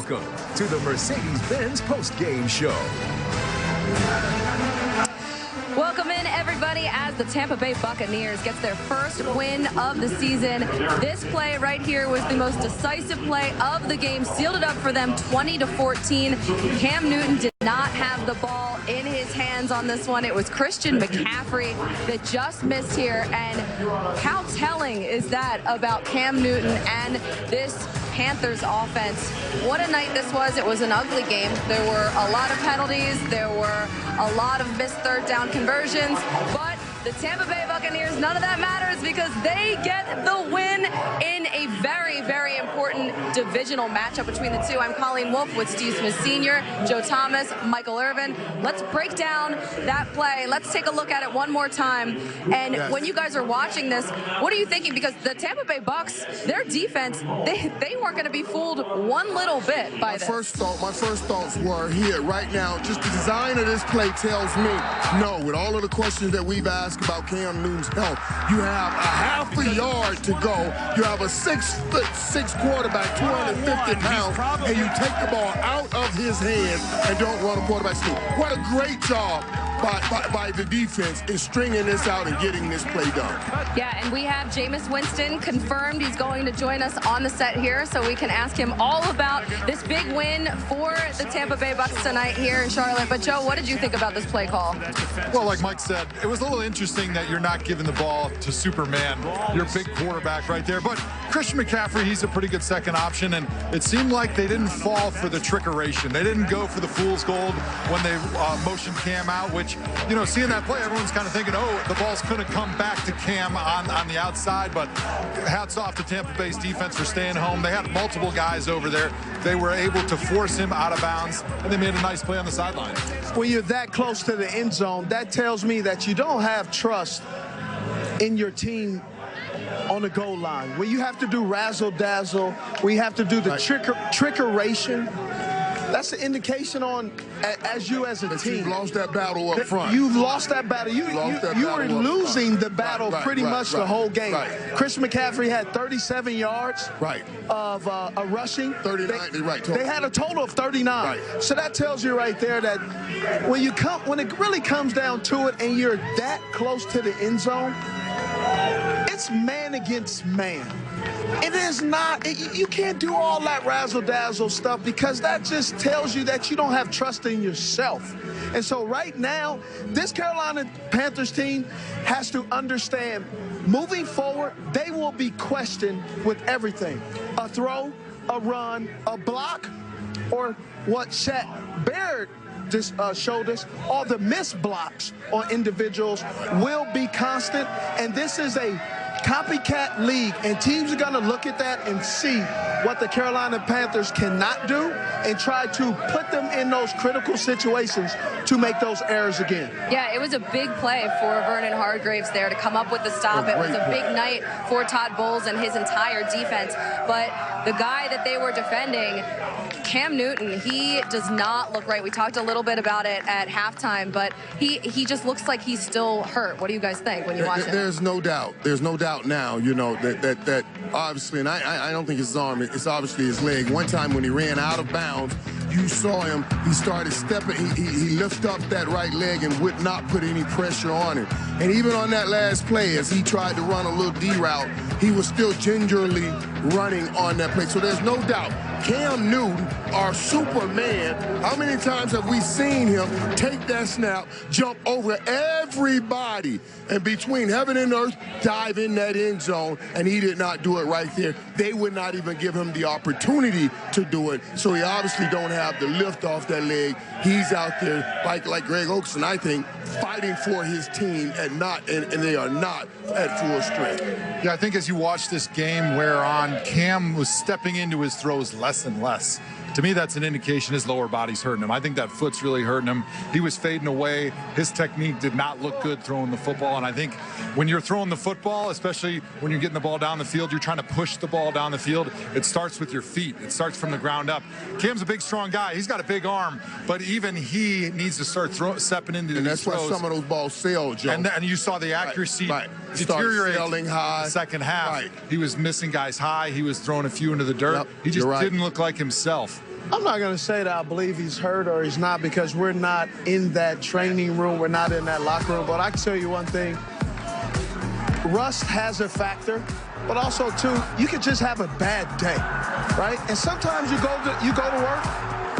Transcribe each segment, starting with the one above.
Welcome to the Mercedes-Benz post-game show. Welcome in, everybody, as the Tampa Bay Buccaneers gets their first win of the season. This play right here was the most decisive play of the game, sealed it up for them 20-14. Cam Newton did not have the ball in his hands on this one. It was Christian McCaffrey that just missed here, and how telling is that about Cam Newton and this Panthers offense? What a night this was. It was an ugly game. There were a lot of penalties. There were a lot of missed third down conversions, but the Tampa Bay Buccaneers, none of that matters because they get the win in a very, very important divisional matchup between the two. I'm Colleen Wolfe with Steve Smith Sr., Joe Thomas, Michael Irvin. Let's break down that play. Let's take a look at it one more time. And when you guys are watching this, what are you thinking? Because the Tampa Bay Bucs, their defense, they weren't going to be fooled one little bit by this. My first thoughts were here right now. Just the design of this play tells me no. With all of the questions that we've asked about Cam Newton's health, you have a half a yard to go. You have a 6'6" quarterback, 250 pounds, and you take the ball out of his hands and don't run a quarterback sneak. What a great job by the defense in stringing this out and getting this play done. Yeah, and we have Jameis Winston confirmed. He's going to join us on the set here so we can ask him all about this big win for the Tampa Bay Bucs tonight here in Charlotte. But Joe, what did you think about this play call? Well, like Mike said, it was a little interesting that you're not giving the ball to Superman, your big quarterback right there. But Christian McCaffrey, he's a pretty good second option, and it seemed like they didn't fall for the trickeration. They didn't go for the fool's gold when they motioned Cam out, which, you know, seeing that play, everyone's kind of thinking, oh, the ball's going to come back to Cam on the outside. But hats off to Tampa Bay's defense for staying home. They had multiple guys over there. They were able to force him out of bounds, and they made a nice play on the sideline. When you're that close to the end zone, that tells me that you don't have trust in your team on the goal line. When you have to do razzle-dazzle, when you have to do the trickeration, that's an indication on as a team. You've lost that battle up front. You've lost that battle. You were losing the battle pretty much the whole game. Chris McCaffrey had 37 yards of a rushing. 39, They had a total of 39. So that tells you right there that when it really comes down to it and you're that close to the end zone, it's man against man. It is not, you can't do all that razzle-dazzle stuff because that just tells you that you don't have trust in yourself. And so right now, this Carolina Panthers team has to understand, moving forward, they will be questioned with everything. A throw, a run, a block, or what Shaq Barrett just showed us, all the missed blocks on individuals will be constant. And this is a copycat league, and teams are going to look at that and see what the Carolina Panthers cannot do and try to put them in those critical situations to make those errors again. Yeah, it was a big play for Vernon Hargreaves there to come up with the stop. It was a big night for Todd Bowles and his entire defense. But the guy that they were defending, Cam Newton, he does not look right. We talked a little bit about it at halftime, but he just looks like he's still hurt. What do you guys think when you watch it? There's no doubt. There's no doubt now, you know, that obviously, and I don't think it's his arm, it's obviously his leg. One time when he ran out of bounds, you saw him, he started stepping, he lifted up that right leg and would not put any pressure on it. And even on that last play, as he tried to run a little D route, he was still gingerly running on that play. So there's no doubt, Cam Newton, our Superman, how many times have we seen him take that snap, jump over everybody, and between heaven and earth, dive in that end zone, and he did not do it right there. They would not even give him the opportunity to do it, so he obviously don't have the lift off that leg. He's out there, like Greg Oakson, I think, fighting for his team and they are not at full strength. Yeah, I think as you watch this game whereon Cam was stepping into his throws less and less, to me, that's an indication his lower body's hurting him. I think that foot's really hurting him. He was fading away. His technique did not look good throwing the football. And I think when you're throwing the football, especially when you're getting the ball down the field, you're trying to push the ball down the field. It starts with your feet. It starts from the ground up. Cam's a big, strong guy. He's got a big arm, but even he needs to start stepping into these throws. And that's why some of those balls sail, Joe. And you saw the accuracy deteriorate high. The second half. Right. He was missing guys high. He was throwing a few into the dirt. Yep, he just right. didn't look like himself. I'm not going to say that I believe he's hurt or he's not because we're not in that training room. We're not in that locker room. But I can tell you one thing. Rust has a factor, but also, too, you could just have a bad day, right? And sometimes you go to work,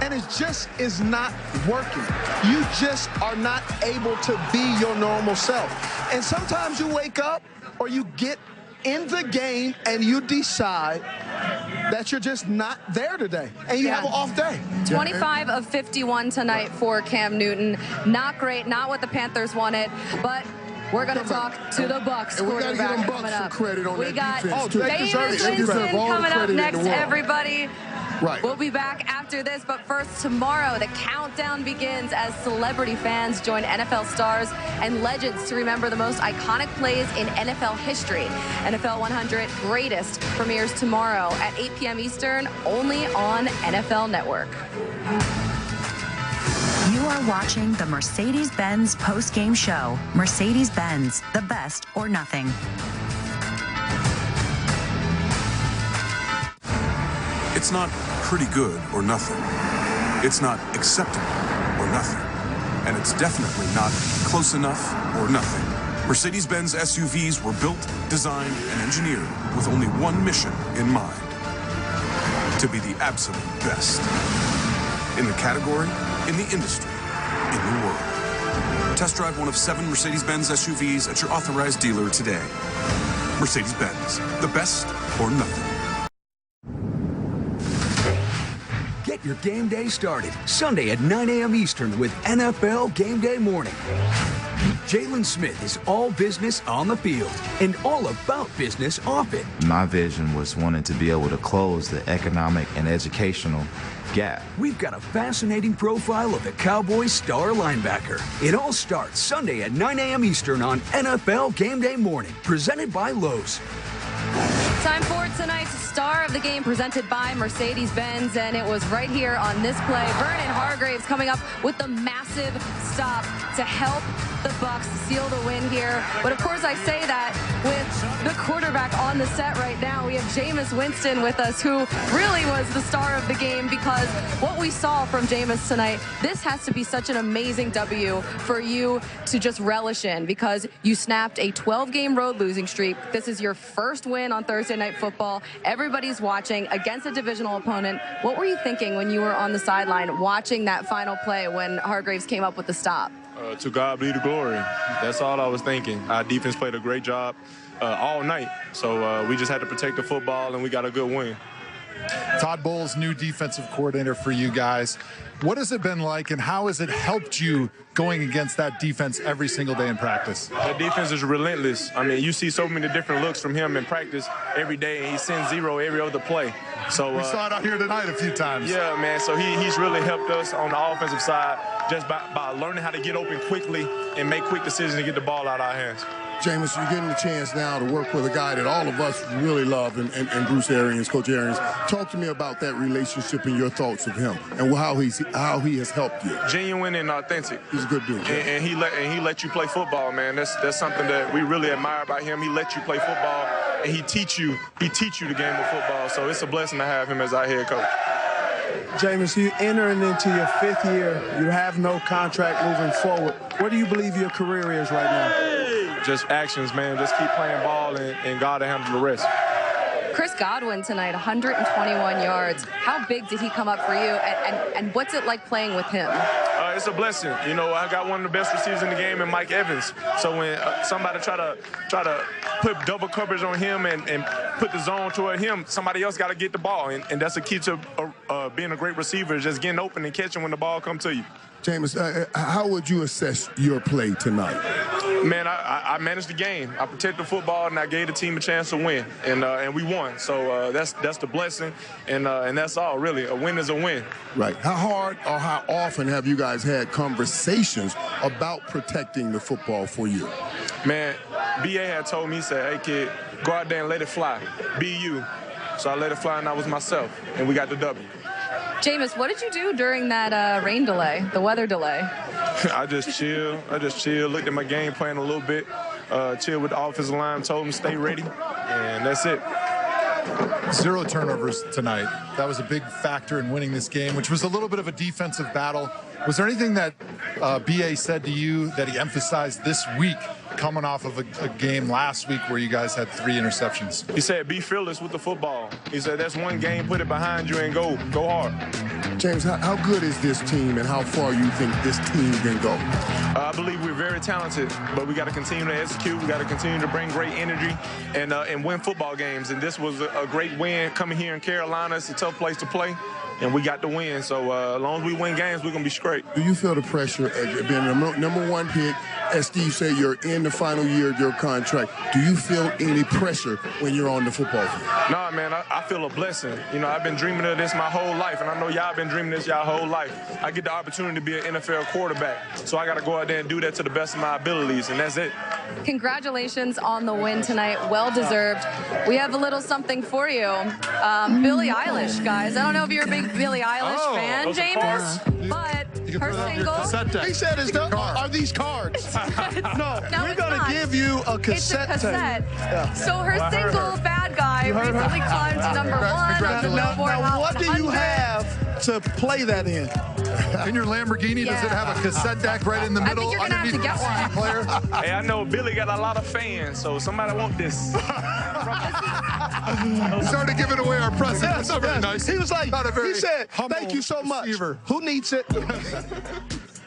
and it just is not working. You just are not able to be your normal self. And sometimes you wake up or you get in the game and you decide that you're just not there today, and you have an off day. 25 of 51 tonight for Cam Newton. Not great, not what the Panthers wanted, but we're going to talk to the Bucs quarterback coming up. We got Jameis Winston coming up next, everybody. Right. We'll be back after this, but first, tomorrow, the countdown begins as celebrity fans join NFL stars and legends to remember the most iconic plays in NFL history. NFL 100 Greatest premieres tomorrow at 8 p.m. Eastern, only on NFL Network. You are watching the Mercedes-Benz post-game show. Mercedes-Benz, the best or nothing. It's not pretty good or nothing. It's not acceptable or nothing. And it's definitely not close enough or nothing. Mercedes-Benz SUVs were built, designed, and engineered with only one mission in mind: to be the absolute best. In the category, in the industry, in the world. Test drive one of 7 Mercedes-Benz SUVs at your authorized dealer today. Mercedes-Benz, the best or nothing. Get your game day started Sunday at 9 a.m. Eastern with NFL Game Day Morning. Jalen Smith is all business on the field and all about business off it. My vision was wanting to be able to close the economic and educational gap. We've got a fascinating profile of the Cowboys star linebacker. It all starts Sunday at 9 a.m. Eastern on NFL Game Day Morning, presented by Lowe's. Time for tonight's star of the game, presented by Mercedes-Benz, and it was right here on this play. Vernon Hargreaves coming up with the massive stop to help the Bucs seal the win here. But of course, I say that with the quarterback on the set right now. We have Jameis Winston with us, who really was the star of the game, because what we saw from Jameis tonight, this has to be such an amazing W for you to just relish in, because you snapped a 12-game road losing streak. This is your first win on Thursday Night Football. Everybody's watching against a divisional opponent. What were you thinking when you were on the sideline watching that final play when Hargreaves came up with the stop? To God be the glory. That's all I was thinking. Our defense played a great job all night. So we just had to protect the football, and we got a good win. Todd Bowles, new defensive coordinator for you guys. What has it been like, and how has it helped you going against that defense every single day in practice? The defense is relentless. I mean, you see so many different looks from him in practice every day, and he sends zero every other play. So we saw it out here tonight a few times. Yeah, man. So he's really helped us on the offensive side just by learning how to get open quickly and make quick decisions and get the ball out of our hands. Jameis, you're getting the chance now to work with a guy that all of us really love, and Bruce Arians, Coach Arians. Talk to me about that relationship and your thoughts of him and how he has helped you. Genuine and authentic. He's a good dude. Yeah. And he let you play football, man. That's something that we really admire about him. He let you play football, and he teach you the game of football. So it's a blessing to have him as our head coach. Jameis, you entering into your 5th year. You have no contract moving forward. Where do you believe your career is right now? Just actions, man. Just keep playing ball, and God will handle the rest. Chris Godwin tonight, 121 yards. How big did he come up for you, and what's it like playing with him? It's a blessing. You know, I got one of the best receivers in the game in Mike Evans. So when somebody try to put double coverage on him and put the zone toward him, somebody else got to get the ball. And that's the key to being a great receiver, is just getting open and catching when the ball comes to you. Jameis, how would you assess your play tonight? Man, I managed the game. I protected the football, and I gave the team a chance to win, and we won. So that's the blessing, and that's all, really. A win is a win. Right. How hard or how often have you guys had conversations about protecting the football for you? Man, B.A. had told me, he said, hey, kid, go out there and let it fly. Be you. So I let it fly, and I was myself, and we got the W. Jameis, what did you do during that rain delay, the weather delay? I just chilled, looked at my game plan a little bit, chilled with the offensive line, told them stay ready, and that's it. 0 turnovers tonight. That was a big factor in winning this game, which was a little bit of a defensive battle. Was there anything that B.A. said to you that he emphasized this week, coming off of a game last week where you guys had 3 interceptions? He said, be fearless with the football. He said, that's one game, put it behind you and go hard. James, how good is this team and how far you think this team can go? I believe we're very talented, but we got to continue to execute. We got to continue to bring great energy and win football games. And this was a great win coming here in Carolina. It's a tough place to play, and we got the win. So as long as we win games, we're going to be straight. Do you feel the pressure of being the number 1 pick? As Steve said, you're in the final year of your contract. Do you feel any pressure when you're on the football field? Nah, man, I feel a blessing. You know, I've been dreaming of this my whole life, and I know y'all been dreaming this y'all whole life. I get the opportunity to be an NFL quarterback, so I got to go out there and do that to the best of my abilities, and that's it. Congratulations on the win tonight. Well deserved. We have a little something for you. Billie Eilish, guys. I don't know if you're a big Billie Eilish fan, Jameis, but her single. He said, are these cards? No, we're going to give you a cassette. It's a cassette. Yeah. So her single, Bad Guy, recently climbed to number 1 on the Billboard Hot 100. What do you have to play that in? In your Lamborghini, does it have a cassette deck right in the middle? I think you're going to have to get one. Player? Hey, I know Billy got a lot of fans, so somebody want this. We started giving away our present. That's not very nice. He was like, he said, thank you so much. Who needs it?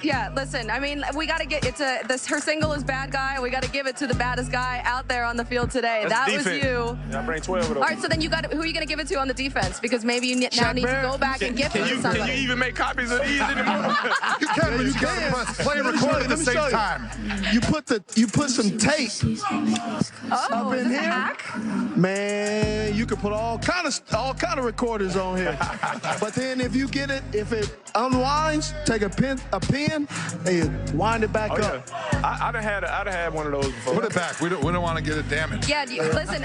Yeah, listen, I mean, we got to get her single is Bad Guy. We got to give it to the baddest guy out there on the field today. That's that was you. I bring 12 of those. All right, so then who are you going to give it to on the defense? Because maybe you now need to go back and give it to somebody. Can you even make copies of these anymore? You can, but you can play and record at the same time. You put some tape up in here. Hack? Man, you can put all kind of recorders on here. But then if you get it, if it unwinds, take a pen, and you wind it back up. I'd have had one of those before. Put it back. We don't want to get it damaged. Yeah, listen,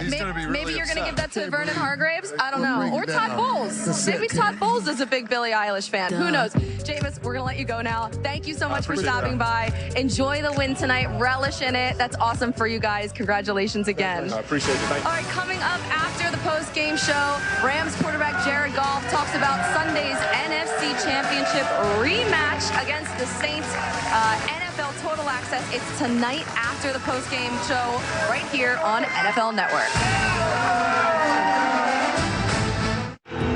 maybe you're going to give that to Vernon Hargraves. I don't know. Or Todd Bowles. Maybe Todd Bowles is a big Billie Eilish fan. Who knows? Jameis, we're going to let you go now. Thank you so much for stopping by. Enjoy the win tonight. Relish in it. That's awesome for you guys. Congratulations again. I appreciate it. Thank you. All right, coming up after the post-game show, Rams quarterback Jared Goff talks about Sunday's NFC Championship rematch against the Saints. NFL Total Access. It's tonight after the post-game show right here on NFL Network.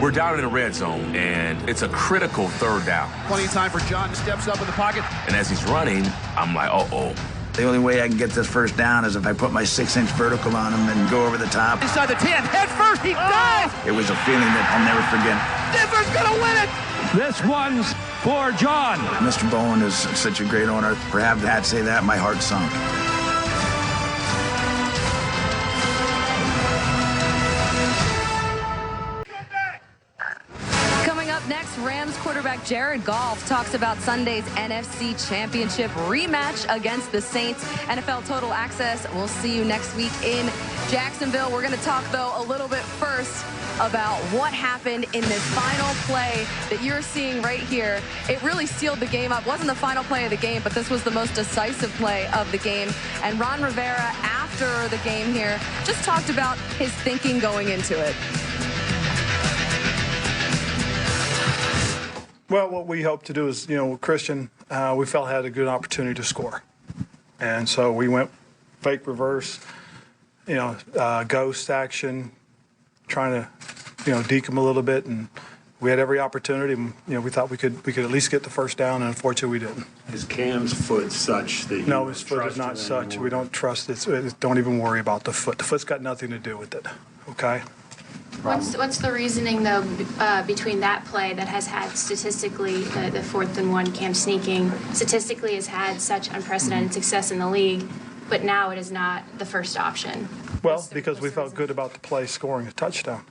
We're down in the red zone, and it's a critical 3rd down. Plenty of time for John. Steps up in the pocket. And as he's running, I'm like, uh-oh. The only way I can get this first down is if I put my 6-inch vertical on him and go over the top. Inside the 10, head first, he dives! It was a feeling that I'll never forget. Denver's gonna win it! This one's for John. Mr. Bowen is such a great owner. For having that say that, my heart sunk. Next, Rams quarterback Jared Goff talks about Sunday's NFC Championship rematch against the Saints. NFL Total Access. We'll see you next week in Jacksonville. We're going to talk, though, a little bit first about what happened in this final play that you're seeing right here. It really sealed the game up. It wasn't the final play of the game, but this was the most decisive play of the game. And Ron Rivera, after the game here, just talked about his thinking going into it. Well, what we hope to do is, Christian, we felt had a good opportunity to score. And so we went fake reverse, ghost action, trying to, deke him a little bit. And we had every opportunity. And, we thought we could at least get the first down, and unfortunately we didn't. Is Cam's foot such that you No, his foot is not such. We don't trust it. Don't even worry about the foot. The foot's got nothing to do with it, okay? What's the reasoning, though, between that play that has had statistically the 4th and 1 Cam sneaking, statistically has had such unprecedented success in the league, but now it is not the first option? Well, because we felt good about the play scoring a touchdown,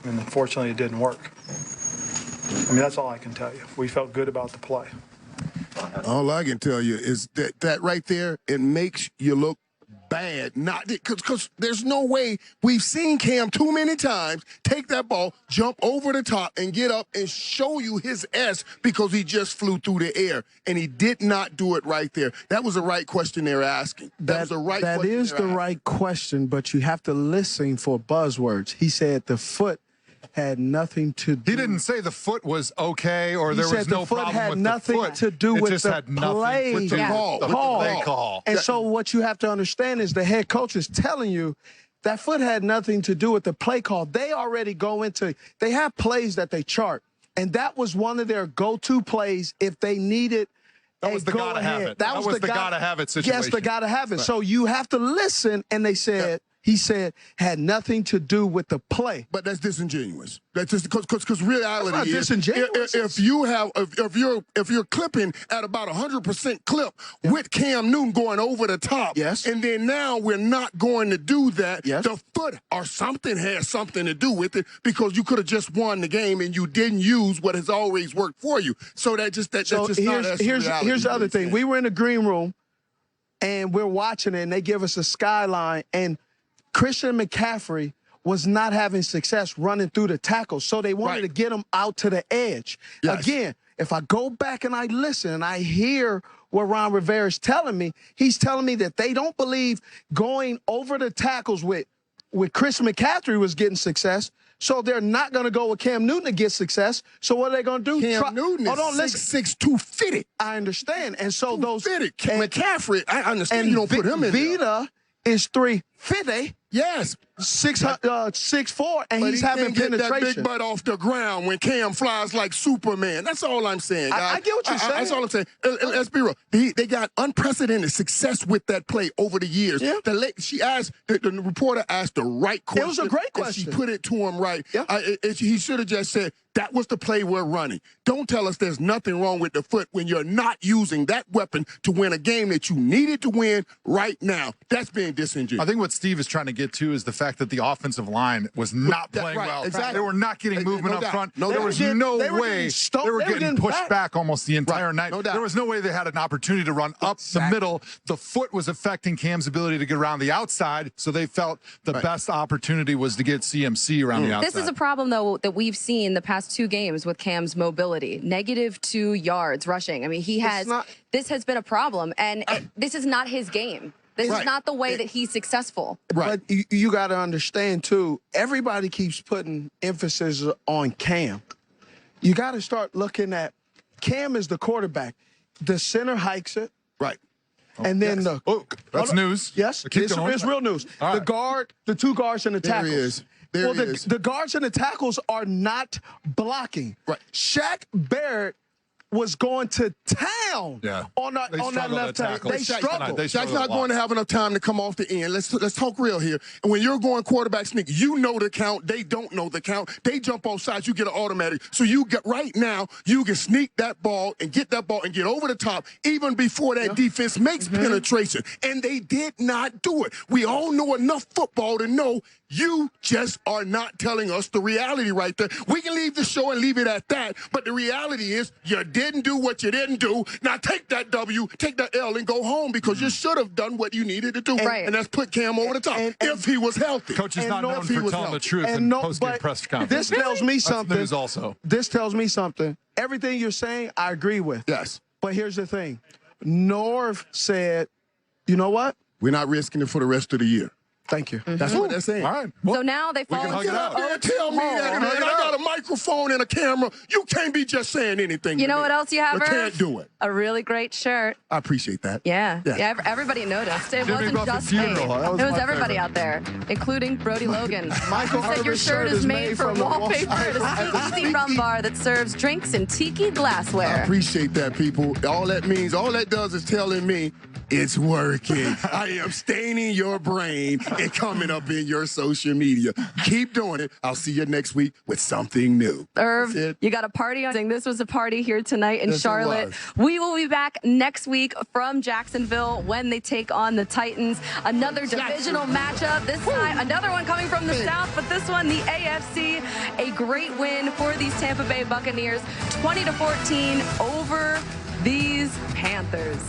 and unfortunately it didn't work. I mean, that's all I can tell you. We felt good about the play. All I can tell you is that right there, it makes you look bad not because there's no way. We've seen Cam too many times take that ball, jump over the top, and get up and show you his S because he just flew through the air, and he did not do it right there. That was the right question they're asking. That was the right question. That is the right question, but you have to listen for buzzwords. He said the foot had nothing to do. He didn't say the foot was okay or there was no problem with the foot. He said the foot had nothing to do with the play. With the play call. And so what you have to understand is the head coach is telling you that foot had nothing to do with the play call. They already go into, they have plays that they chart, and that was one of their go-to plays if they needed. That was the gotta have it. That was the gotta have it situation. Yes, the gotta have it. So you have to listen, and they said, he said, had nothing to do with the play. But that's disingenuous. That's just because reality is disingenuous. if you're clipping at about 100% clip with Cam Newton going over the top, and then now we're not going to do that. The foot or something has something to do with it because you could have just won the game and you didn't use what has always worked for you. So that's just not here's the other thing. We were in the green room and we're watching it, and they give us a skyline, and Christian McCaffrey was not having success running through the tackles, so they wanted to get him out to the edge. Again, if I go back and I listen and I hear what Ron Rivera is telling me, he's telling me that they don't believe going over the tackles with Christian McCaffrey was getting success, so they're not going to go with Cam Newton to get success. So what are they going to do? Cam Newton is 6'6", 250. I understand. And so those McCaffrey, I understand you don't put him in Vita is 350. Yes. 6'4", and he's having penetration. That big butt off the ground when Cam flies like Superman. That's all I'm saying, guys. I get what you're saying. That's all I'm saying. Let's be real. They got unprecedented success with that play over the years. Yeah. The reporter asked the right question. It was a great question. She put it to him right. Yeah. He should have just said, that was the play we're running. Don't tell us there's nothing wrong with the foot when you're not using that weapon to win a game that you needed to win right now. That's being disingenuous. I think what Steve is trying to get to is the fact that the offensive line was not playing well. Exactly. They were not getting movement up front. There was no way they were getting pushed back almost the entire night. There was no way they had an opportunity to run up the middle. The foot was affecting Cam's ability to get around the outside, so they felt the best opportunity was to get CMC around the outside. This is a problem, though, that we've seen the past 2 games with Cam's mobility. -2 yards rushing. I mean, this has been a problem, and this is not his game. This is not the way that he's successful. But you got to understand, too, everybody keeps putting emphasis on Cam. You got to start looking at Cam is the quarterback. The center hikes it. Right. And then that's news. Yes, it's real news. Right. The 2 guards and the tackles. The guards and the tackles are not blocking. Right. Shaq Barrett was going to town on that left tackle. They struggled. Shaq's not going to have enough time to come off the end. Let's talk real here. And when you're going quarterback sneak, you know the count. They don't know the count. They jump off sides. You get an automatic. So you get right now, you can sneak that ball and get that ball and get over the top even before that defense makes penetration. And they did not do it. We all know enough football to know you just are not telling us the reality right there. We can leave the show and leave it at that, but the reality is you didn't do what you didn't do. Now take that W, take that L, and go home because you should have done what you needed to do, and that's put Cam over the top if he was healthy. Coach is not known for telling the truth in post-game press conference. This tells me something. That's news also. This tells me something. Everything you're saying, I agree with. Yes. But here's the thing. Norv said, you know what? We're not risking it for the rest of the year. Thank you. That's what they're saying. All right. Well, so now they fall into tell me that, man. I got a microphone and a camera. You can't be just saying anything. You know what else you have, You can't do it. A really great shirt. I appreciate that. Yeah. Everybody noticed. It wasn't just me. It was everybody out there, including Brody Logan. Michael said your shirt is made from wallpaper at a speakeasy rum bar that serves drinks in tiki glassware. I appreciate that, people. All that does is telling me it's working. I am staining your brain and coming up in your social media. Keep doing it. I'll see you next week with something new. Irv, you got a party on. This was a party here tonight in Charlotte. We will be back next week from Jacksonville when they take on the Titans. Another divisional matchup. This time, another one coming from the South, but this one, the AFC. A great win for these Tampa Bay Buccaneers, 20-14 over these Panthers.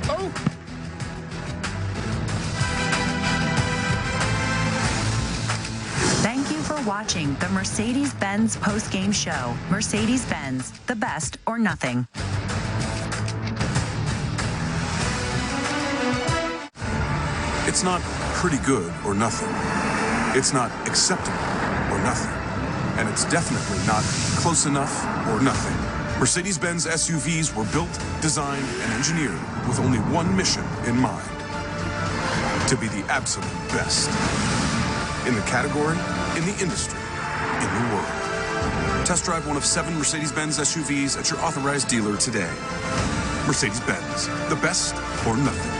Oh. for watching the Mercedes-Benz post-game show. Mercedes-Benz, the best or nothing. It's not pretty good or nothing. It's not acceptable or nothing. And it's definitely not close enough or nothing. Mercedes-Benz SUVs were built, designed, and engineered with only one mission in mind: to be the absolute best. In the category, in the industry, in the world. Test drive one of 7 Mercedes-Benz SUVs at your authorized dealer today. Mercedes-Benz, the best or nothing.